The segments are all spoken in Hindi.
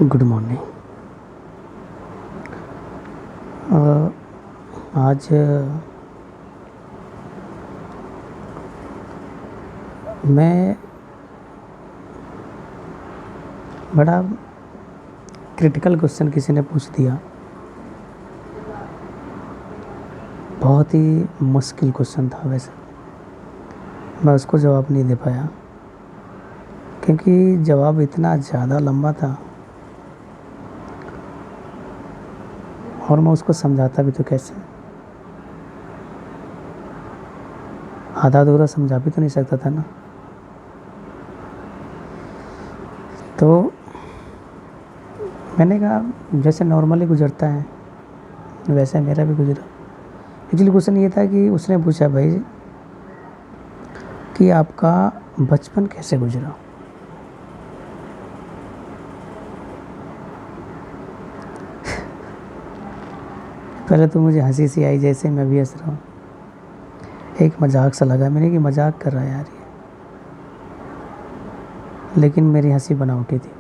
Good morning. आज मैं बड़ा क्रिटिकल क्वेश्चन किसी ने पूछ दिया। बहुत ही मुश्किल क्वेश्चन था वैसे, मैं उसको जवाब नहीं दे पाया क्योंकि जवाब इतना ज़्यादा लंबा था और मैं उसको समझाता भी तो कैसे। आधा अधूरा समझा भी तो नहीं सकता था ना। तो मैंने कहा जैसे नॉर्मली गुजरता है वैसे मेरा भी गुजरा। एक्चुअली क्वेश्चन ये था कि उसने पूछा, भाई कि आपका बचपन कैसे गुजरा। पहले तो मुझे हंसी सी आई, जैसे मैं भी हंस रहा हूँ। एक मजाक सा लगा मैंने कि मजाक कर रहा है यार ये, लेकिन मेरी हंसी बनावटी थी।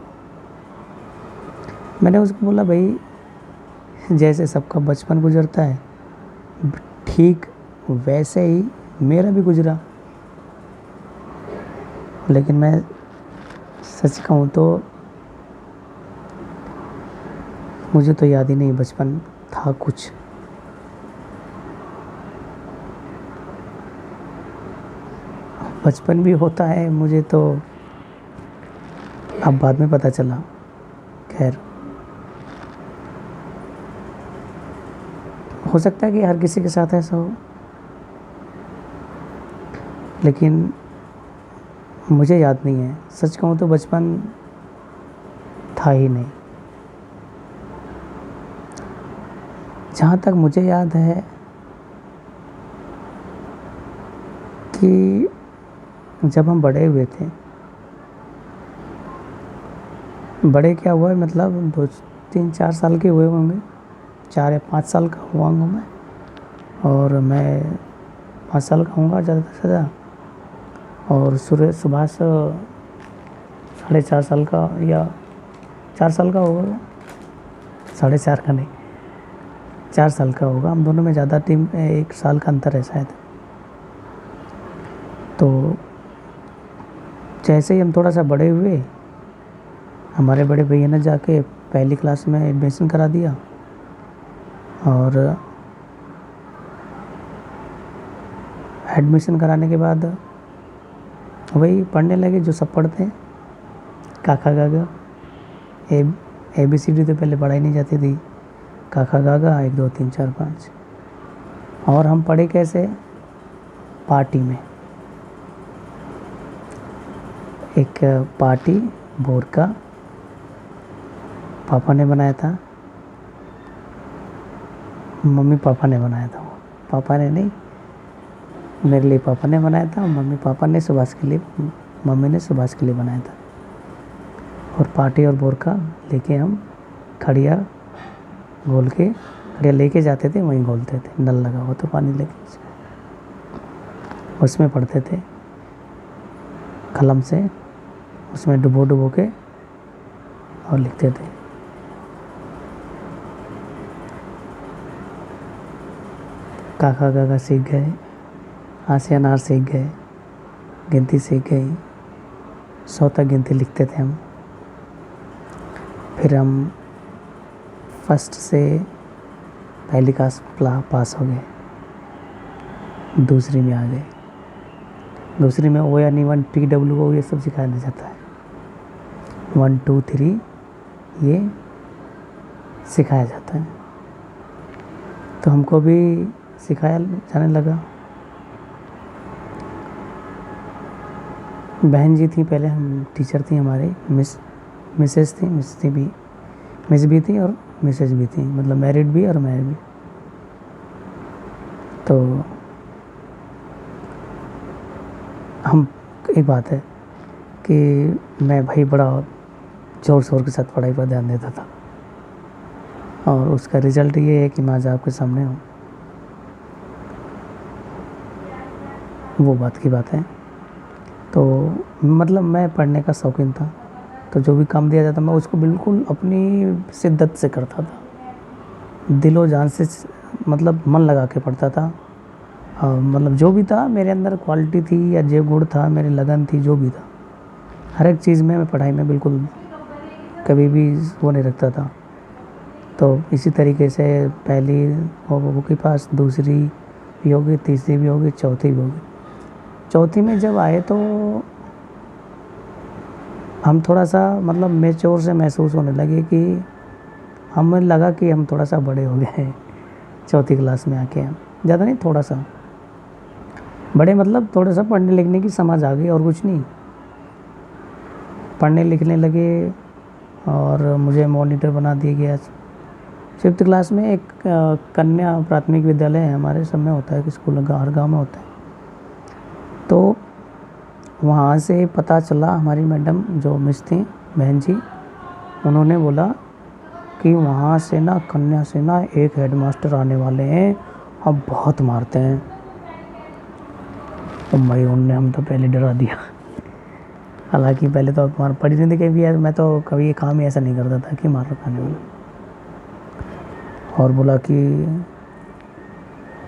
मैंने उसको बोला, भाई जैसे सबका बचपन गुजरता है ठीक वैसे ही मेरा भी गुजरा। लेकिन मैं सच कहूँ तो मुझे तो याद ही नहीं बचपन था कुछ। बचपन भी होता है मुझे तो अब बाद में पता चला। खैर, हो सकता है कि हर किसी के साथ ऐसा हो, लेकिन मुझे याद नहीं है। सच कहूँ तो बचपन था ही नहीं। जहाँ तक मुझे याद है कि जब हम बड़े हुए थे, बड़े क्या हुआ मतलब 2-3-4 साल के हुए होंगे, 4 या 5 साल का हुआ हूँ मैं। और मैं 5 साल का हूँगा ज़्यादा से ज़्यादा। और सुभाष 4.5 साल का या 4 साल का होगा, 4.5 का नहीं 4 साल का होगा। हम दोनों में ज़्यादा 1 साल का अंतर है शायद। तो जैसे ही हम थोड़ा सा बड़े हुए, हमारे बड़े भैया ने जाके पहली क्लास में एडमिशन करा दिया। और एडमिशन कराने के बाद वही पढ़ने लगे जो सब पढ़ते हैं, काका गागा। ABCD तो पहले पढ़ाई नहीं जाती थी, काका गागा 1 2 3 4 5। और हम पढ़े कैसे, पार्टी में। एक पार्टी बोर का पापा ने बनाया था, मम्मी पापा ने बनाया था। वो पापा ने नहीं, मेरे लिए पापा ने बनाया था। मम्मी पापा ने सुभाष के लिए, मम्मी ने सुभाष के लिए बनाया था। और पार्टी और बोर का लेके हम खड़िया लेके जाते थे, वहीं घोलते थे। नल लगा हुआ तो पानी लेके उसमें पढ़ते थे कलम से, उसमें डुबो के और लिखते थे। काका काका सीख गए, आसे अनार सीख गए, गिनती सीख गई, 100 तक गिनती लिखते थे हम। फिर हम फर्स्ट से पहली क्लास पास हो गए, दूसरी में आ गए। दूसरी में ओ यानी 1 PWO ये सब सिखाया जाता है। 1 2 3 ये सिखाया जाता है। तो हमको भी सिखाया जाने लगा। बहन जी थी पहले, हम टीचर थी हमारे, मिसेस थी, मिस भी थी और मिसेज भी थी, मतलब मैरिड भी और मैरिड भी। तो हम, एक बात है कि मैं भाई बड़ा ज़ोर शोर के साथ पढ़ाई पर ध्यान देता था, और उसका रिज़ल्ट ये है कि मैं आज आपके सामने हूँ। वो बात की बात है। तो मतलब मैं पढ़ने का शौकीन था, तो जो भी काम दिया जाता मैं उसको बिल्कुल अपनी शिद्दत से करता था, दिलो जान से, मतलब मन लगा के पढ़ता था। मतलब जो भी था मेरे अंदर क्वालिटी थी या जो गुण था, मेरी लगन थी, जो भी था, हर एक चीज़ में मैं पढ़ाई में बिल्कुल कभी भी वो नहीं रखता था। तो इसी तरीके से पहली वो के पास, दूसरी भी होगी, तीसरी भी होगी, चौथी भी होगी। चौथी में जब आए तो हम थोड़ा सा मतलब मैच्योर से महसूस होने लगे कि हमें लगा कि हम थोड़ा सा बड़े हो गए हैं चौथी क्लास में आके। हम ज़्यादा नहीं, थोड़ा सा बड़े, मतलब थोड़ा सा पढ़ने लिखने की समझ आ गई और कुछ नहीं। पढ़ने लिखने लगे और मुझे मॉनिटर बना दिया गया। 5th क्लास में एक कन्या प्राथमिक विद्यालय है हमारे सब में, होता है कि स्कूल हर गाँव में होता है। तो वहाँ से पता चला, हमारी मैडम जो मिस थी, बहन जी, उन्होंने बोला कि वहाँ से ना कन्या से ना एक हेडमास्टर आने वाले हैं, अब बहुत मारते हैं। तो भाई उनने हम तो पहले डरा दिया। हालांकि पहले तो मार पड़ी नहीं थी कभी, मैं तो कभी ये काम ही ऐसा नहीं करता था कि मार खाने वाला। और बोला कि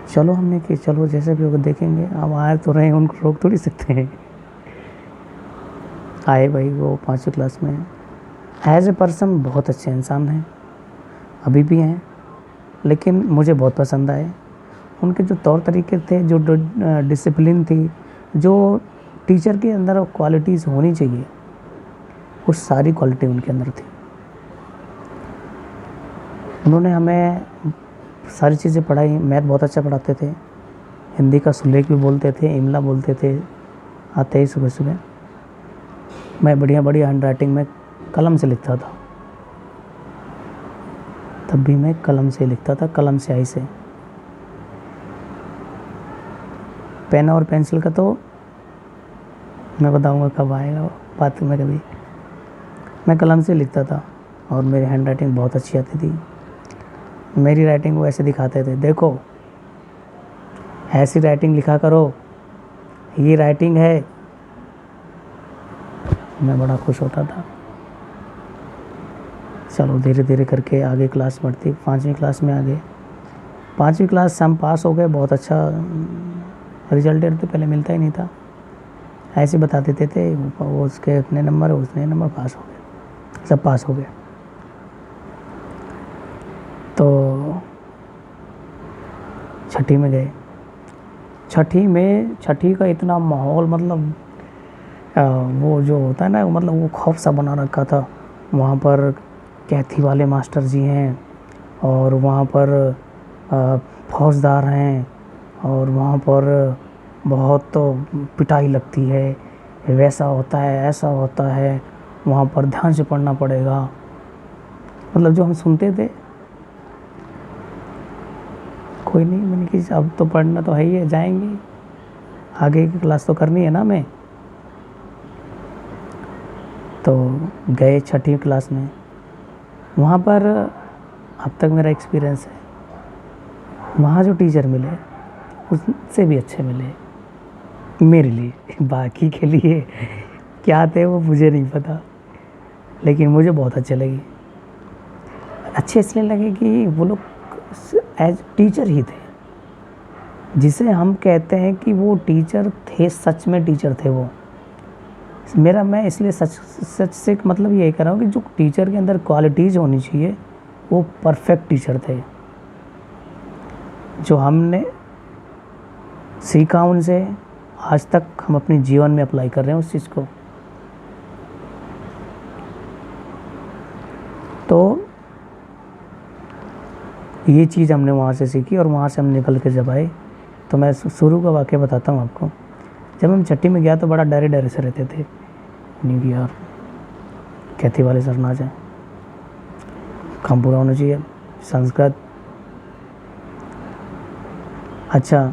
चलो, हमने कि चलो जैसे भी होगा देखेंगे, अब आए तो रहे, उनको रोक थोड़ी सकते हैं। आए भाई वो 5वीं क्लास में। एज ए पर्सन बहुत अच्छे इंसान हैं, अभी भी हैं, लेकिन मुझे बहुत पसंद आए। उनके जो तौर तरीके थे, जो डिसिप्लिन थी, जो टीचर के अंदर क्वालिटीज़ होनी चाहिए, वो सारी क्वालिटी उनके अंदर थी। उन्होंने हमें सारी चीज़ें पढ़ाई। मैथ बहुत अच्छा पढ़ाते थे, हिंदी का सुलेख भी बोलते थे, इमला बोलते थे आते ही सुबह सुबह। मैं बढ़िया बढ़िया हैंड राइटिंग में कलम से लिखता था, तब भी मैं कलम से लिखता था, कलम स्याही से। पेन और पेंसिल का तो मैं बताऊंगा कब आएगा बात में कभी। मैं कलम से लिखता था और मेरी हैंड राइटिंग बहुत अच्छी आती थी। मेरी राइटिंग वो ऐसे दिखाते थे, देखो ऐसी राइटिंग लिखा करो, ये राइटिंग है। मैं बड़ा खुश होता था। चलो धीरे धीरे करके आगे क्लास बढ़ती, 5वीं क्लास में आ गए। 5वीं क्लास से हम पास हो गए, बहुत अच्छा रिजल्ट तो पहले मिलता ही नहीं था, ऐसे बता देते थे वो उसके इतने नंबर, उसने नंबर, पास हो गए, सब पास हो गए। तो छठी में गए। छठी का इतना माहौल, मतलब वो जो होता है ना, मतलब वो खौफ सा बना रखा था। वहाँ पर कैथी वाले मास्टर जी हैं और वहाँ पर फौजदार हैं और वहाँ पर बहुत तो पिटाई लगती है, वैसा होता है, ऐसा होता है, वहाँ पर ध्यान से पढ़ना पड़ेगा। मतलब जो हम सुनते थे, कोई नहीं, मैंने कि अब तो पढ़ना तो है ही है, जाएंगे, आगे की क्लास तो करनी है ना हमें। तो गए छठी क्लास में। वहाँ पर अब तक मेरा एक्सपीरियंस है, वहाँ जो टीचर मिले उससे भी अच्छे मिले मेरे लिए। बाकी के लिए क्या थे वो मुझे नहीं पता, लेकिन मुझे बहुत अच्छे लगे। अच्छे इसलिए लगे कि वो लोग एज टीचर ही थे, जिसे हम कहते हैं कि वो टीचर थे, सच में टीचर थे वो। मैं इसलिए सच से मतलब यही कर रहा हूँ कि जो टीचर के अंदर क्वालिटीज़ होनी चाहिए, वो परफेक्ट टीचर थे। जो हमने सीखा उनसे, आज तक हम अपने जीवन में अप्लाई कर रहे हैं उस चीज़ को। तो ये चीज़ हमने वहाँ से सीखी और वहाँ से हम निकल के जब आए, तो मैं शुरू का वाक़या बताता हूँ आपको। जब हम छठी में गया तो बड़ा डरे डरे से रहते थे, नहीं कि यार कैथी वाले सर ना जाए, काम पूरा होना चाहिए, संस्कृत। अच्छा,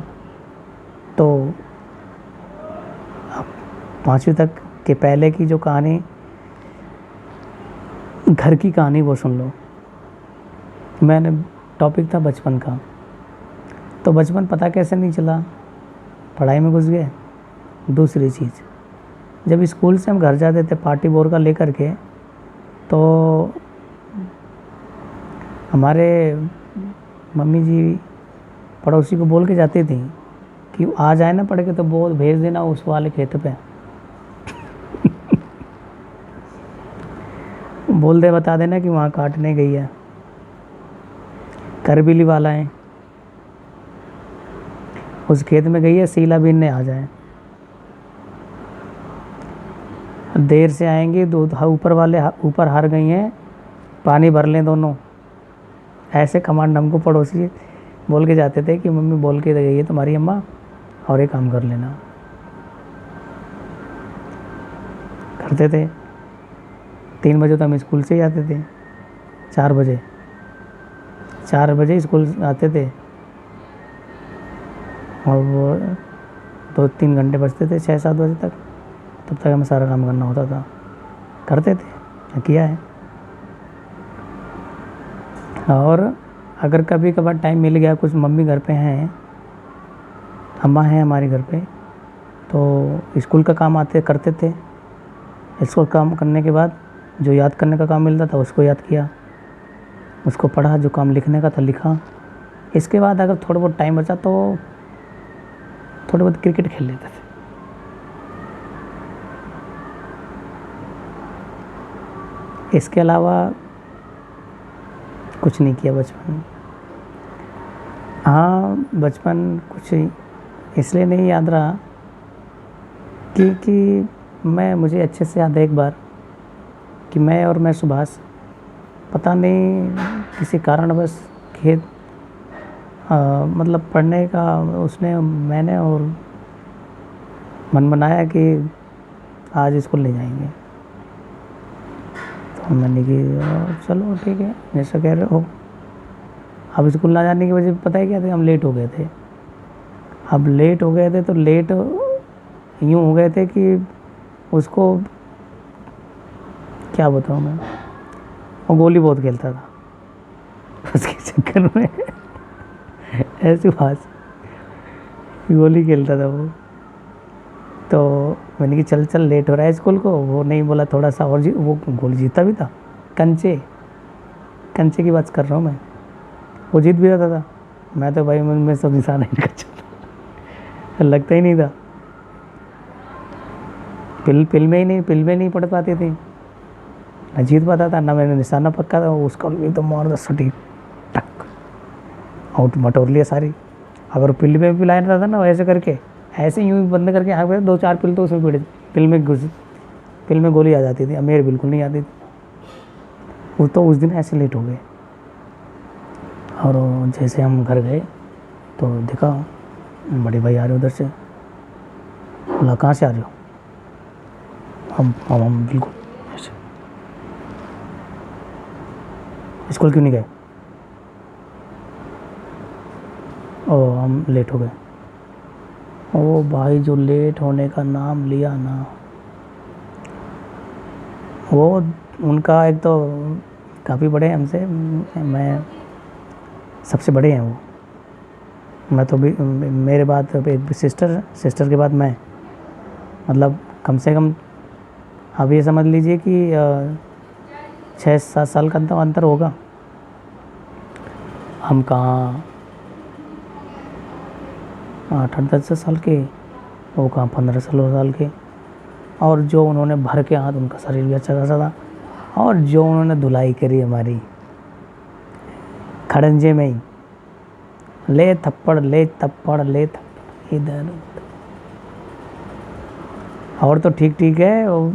तो 5वीं तक के पहले की जो कहानी, घर की कहानी, वो सुन लो। मैंने टॉपिक था बचपन का, तो बचपन पता कैसे नहीं चला, पढ़ाई में घुस गए। दूसरी चीज़, जब स्कूल से हम घर जाते थे पार्टी बोर का लेकर के, तो हमारे मम्मी जी पड़ोसी को बोल के जाती थी कि आ जाए ना पढ़ के तो बहुत भेज देना उस वाले खेत पे। बोल दे बता देना कि वहाँ काटने गई है, करबिली वाला है, उस खेत में गई है, सीला बीनने आ जाए। देर से आएंगे, दो ऊपर वाले ऊपर हार गई हैं, पानी भर लें दोनों। ऐसे कमांड हमको पड़ोसी बोल के जाते थे कि मम्मी बोल के गई है तुम्हारी अम्मा, और एक काम कर लेना। करते थे। 3 बजे तो हम स्कूल से ही आते थे, 4 बजे स्कूल आते थे, और वो 2-3 घंटे बचते थे 6-7 बजे तक। तब तक हमें सारा काम करना होता था, करते थे, किया है। और अगर कभी कभार टाइम मिल गया, कुछ मम्मी घर पे हैं, अम्मा हैं हमारे घर पे, तो स्कूल का काम आते करते थे। स्कूल काम करने के बाद जो याद करने का काम मिलता था उसको याद किया, उसको पढ़ा, जो काम लिखने का था लिखा। इसके बाद अगर थोड़ा बहुत टाइम बचा तो थोड़ा बहुत क्रिकेट खेल लेते थे। इसके अलावा कुछ नहीं किया बचपन। हाँ, बचपन कुछ इसलिए नहीं याद रहा कि मुझे अच्छे से याद है एक बार कि मैं सुभाष, पता नहीं किसी कारणवश खेत मतलब पढ़ने का मैंने और मन बनाया कि आज स्कूल नहीं जाएंगे। तो मैंने कि चलो ठीक है, जैसा कह रहे हो। अब स्कूल ना जाने की वजह पता है क्या थी, हम लेट हो गए थे। अब लेट हो गए थे तो लेट यूँ हो गए थे कि उसको क्या बताऊँ मैं, वो गोली बहुत खेलता था, उसके चक्कर में ऐसी बात, गोली खेलता था वो। तो मैंने कि चल चल लेट हो रहा है स्कूल को, वो नहीं बोला थोड़ा सा और वो गोली जीता भी था। कंचे की बात कर रहा हूँ मैं, वो जीत भी जाता था। मैं तो भाई मैं सब निशाना इनका चलता, लगता ही नहीं था। पिल में नहीं पढ़ पाती थी, ना जीत पाता था, ना मैंने निशाना पक्का था। उसका भी एकदम मार सटीक टक आउट, मटोर लिया सारी। अगर पिल में भी पिला रहता था ना, वैसे करके ऐसे यूँ बंद करके आँख में 2-4 पिल तो उसमें पिड़े, पिल में गोली आ जाती थी। अब मेरे बिल्कुल नहीं आती थी। वो तो उस दिन ऐसे लेट हो गए, और जैसे हम घर गए तो देखा बड़े भाई आ रहे उधर से। बोला कहाँ से आ रहे हो? हम बिल्कुल ऐसे, स्कूल क्यों नहीं गए? ओ हम लेट हो गए। ओ भाई, जो लेट होने का नाम लिया ना, वो उनका एक तो काफ़ी बड़े हैं हमसे, मैं सबसे बड़े हैं वो। मैं तो भी, मेरे बाद एक सिस्टर के बाद मैं, मतलब कम से कम आप ये समझ लीजिए कि 6-7 साल का अंतर होगा। हम कहाँ 8-10 साल के, वो कहाँ 15-16 साल के। और जो उन्होंने भर के हाथ, उनका शरीर भी अच्छा खासा था, और जो उन्होंने धुलाई करी हमारी खड़ंजे में ही, ले थप्पड़ इधर। और तो ठीक है, वो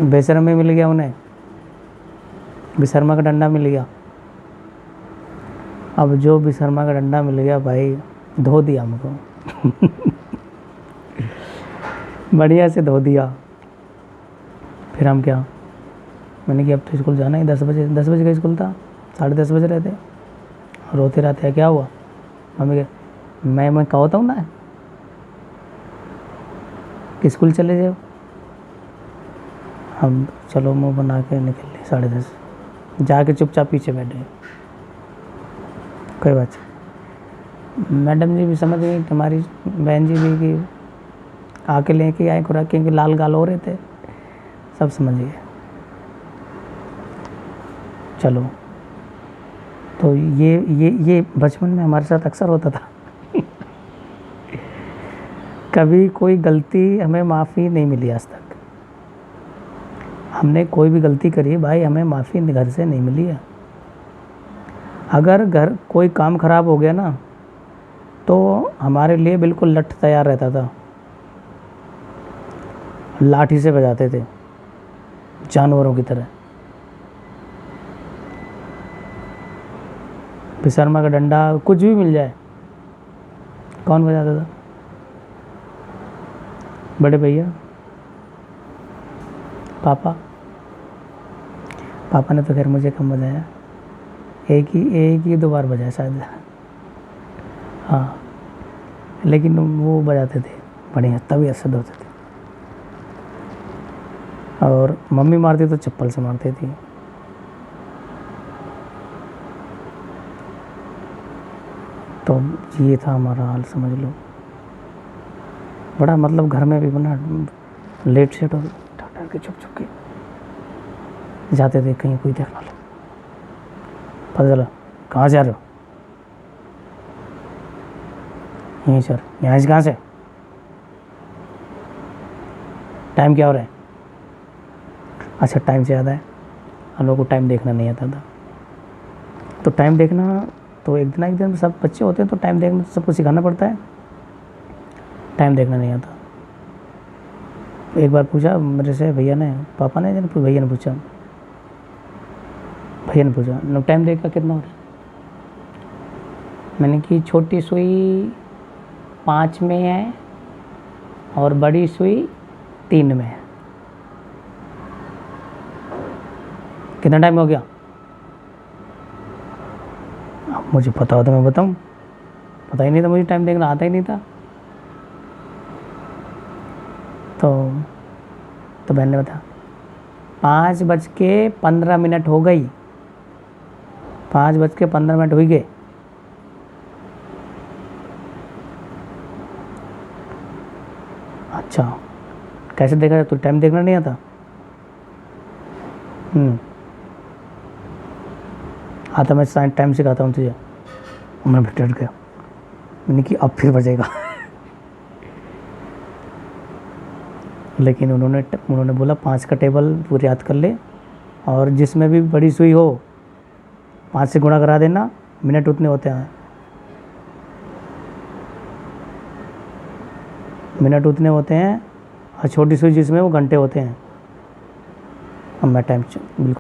बेशर्म में मिल गया उन्हें, बेशर्मा का डंडा मिल गया। अब जो बेशर्मा का डंडा मिल गया भाई, धो दिया हमको बढ़िया से धो दिया। फिर हम क्या, मैंने कि अब तो स्कूल जाना ही 10 बजे का स्कूल था, 10:30 बजे रहते। रोते रहते हैं, क्या हुआ? मम्मी के मैं कहता हूँ ना कि स्कूल चले जाओ। हम चलो मुँह बना के निकल 10:30, जाके चुपचाप पीछे बैठे। कोई बात नहीं, मैडम जी भी समझ गई, हमारी बहन जी भी, कि आके लेके आए खुराक, क्योंकि लाल गाल हो रहे थे, सब समझ गए। चलो, तो ये बचपन में हमारे साथ अक्सर होता था। कभी कोई गलती हमें माफ़ी नहीं मिली आज तक। हमने कोई भी गलती करी भाई, हमें माफ़ी घर से नहीं मिली है। अगर घर कोई काम ख़राब हो गया ना, तो हमारे लिए बिल्कुल लठ तैयार रहता था, लाठी से बजाते थे जानवरों की तरह। पिसरमा का डंडा, कुछ भी मिल जाए, कौन बजाता था? बड़े भैया, पापा ने तो खैर मुझे कम बजाया, एक ही 2 बार बजाया शायद। हाँ, लेकिन वो बजाते थे बढ़िया, तभी असद होते थे। और मम्मी मारती तो चप्पल से मारती थी। तो ये था हमारा हाल, समझ लो। बड़ा मतलब घर में भी बना लेट सेट हो डर के छुप के जाते थे, कहीं कोई देख ना ले। पता चला कहाँ जा रहे हो? यहीं सर। यहाँ से कहाँ से? टाइम क्या हो रहा है? अच्छा, टाइम से याद है, हम लोग को टाइम देखना नहीं आता था। तो टाइम देखना, तो एक दिन सब बच्चे होते हैं तो टाइम देखना सबको सिखाना पड़ता है। टाइम देखना नहीं आता। एक बार पूछा मेरे से भैया ने, पापा ने, भैया ने पूछा टाइम देखा कितना हो रहा है? मैंने कि छोटी सुई 5 में है और बड़ी सुई 3 में है। कितना टाइम हो गया? अब मुझे पता होता मैं बताऊं? पता ही नहीं था, मुझे टाइम देखना आता ही नहीं था। तो बहन ने बताया 5:15 हो गई, 5:15 हुई गए। अच्छा, कैसे देखा जाए? तो टाइम देखना नहीं आता? आता, मैं टाइम सिखाता हूँ तुझे। मैं भी डर गया, मैंने कि अब फिर बजेगा। लेकिन उन्होंने बोला 5 का टेबल पूरे याद कर ले, और जिसमें भी बड़ी सुई हो 5 से गुणा करा देना, मिनट उतने होते हैं। और छोटी सुई जिसमें वो घंटे होते हैं। अब मैं टाइम बिल्कुल